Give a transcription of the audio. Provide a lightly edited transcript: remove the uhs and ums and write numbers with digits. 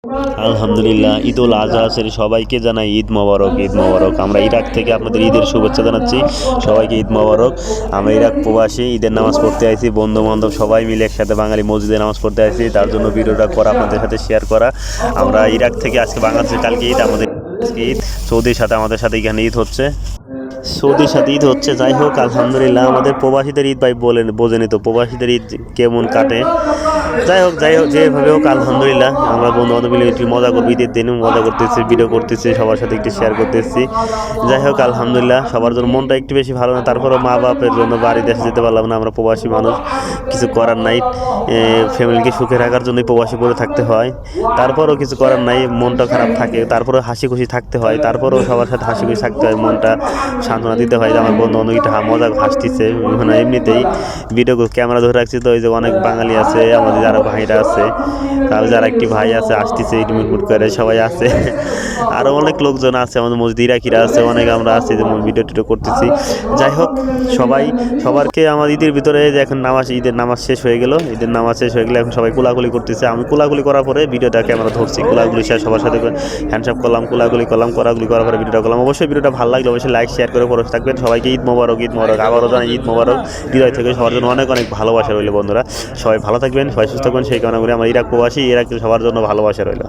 আলহামদুলিল্লাহ, ঈদুল আজহার সবাইকে জানাই ঈদ মোবারক, ঈদ মোবারক। আমরা ইরাক থেকে আপনাদের ঈদের শুভেচ্ছা জানাচ্ছি, সবাইকে ঈদ মোবারক। আমরা ইরাক প্রবাসী, ঈদের নামাজ পড়তে আইছি, বন্ধু বান্ধব সবাই মিলে একসাথে বাঙালি মসজিদে নামাজ পড়তে আইছি, তার জন্য ভিডিওটা করা, আপনাদের সাথে শেয়ার করা। আমরা ইরাক থেকে আজকে বাংলাদেশের কালকে ঈদ, আমাদের ঈদ সৌদির সাথে আমাদের সাথে এখানে ঈদ হচ্ছে, সৌদির সাথে ঈদ হচ্ছে। যাই হোক আলহামদুলিল্লাহ, আমাদের প্রবাসীদের ঈদ ভাই বোঝেনি তো প্রবাসীদের ঈদ কেমন কাটে। যাই হোক যেভাবে হোক আলহামদুলিল্লাহ, আমরা বন্ধু বান্ধব মিলে একটু মজা করবো, ঈদের দিন মজা করতেছি, ভিডিও করতেছি, সবার সাথে একটু শেয়ার করতেছি। যাই হোক আলহামদুলিল্লাহ, সবার জন্য মনটা একটু বেশি ভালো না, তারপরেও মা বাপের জন্য বাড়ি দেশে যেতে পারলাম না, আমরা প্রবাসী মানুষ, কিছু করার নাই। ফ্যামিলিকে সুখে রাখার জন্যই প্রবাসী করে থাকতে হয়, তারপরেও কিছু করার নাই, মনটা খারাপ থাকে, তারপরেও হাসি খুশি থাকতে হয়, তারপরেও সবার সাথে হাসি খুশি থাকতে হয়, মনটা সান্ত্বনা দিতে হয় যে আমার বন্ধু বান্ধব একটু মজা হাসতেছে। মানে এমনিতেই ভিডিও ক্যামেরা ধরে রাখছি তো, ওই যে অনেক বাঙালি আছে, আমাদের যারা ভাইরা আছে, তারপর যারা একটি ভাই আছে আসতেছে ইটমিটমুট করে সবাই আছে, আরও অনেক লোকজন আছে, আমাদের মসজিদ ইরাকিরা আছে, অনেক আমরা আছি যেমন ভিডিও টিডিও করতেছি। যাই হোক সবারকে আমার ঈদের ভিতরে যে এখন ঈদের নামাজ শেষ হয়ে গেল, ঈদের নামাজ শেষ হয়ে গেলে এখন সবাই কোলাকুলি করতেছে। আমি কোলাকুলি করার পরে ভিডিওটা ক্যামেরা ধরছি, কোলাকুলি শেষ সবার সাথে হ্যান্ডশেক করলাম, কোলাকুলি করার পরে ভিডিওটা করলাম। অবশ্যই ভিডিওটা ভালো লাগলে অবশ্যই লাইক শেয়ার করে পরে থাকবেন। সবাইকে ঈদ মোবারক, ঈদ মোবারক। আবারও জানাই ঈদ মোবারক হৃদয় থেকে সবার জন্য অনেক অনেক ভালোবাসা রইল বন্ধুরা। সবাই ভালো থাকবেন, সবাই সুস্থ থাকবেন, সেই কামনা করি। আমার ইরাক প্রবাসী, ইরাক সবার জন্য ভালোবাসা রইল।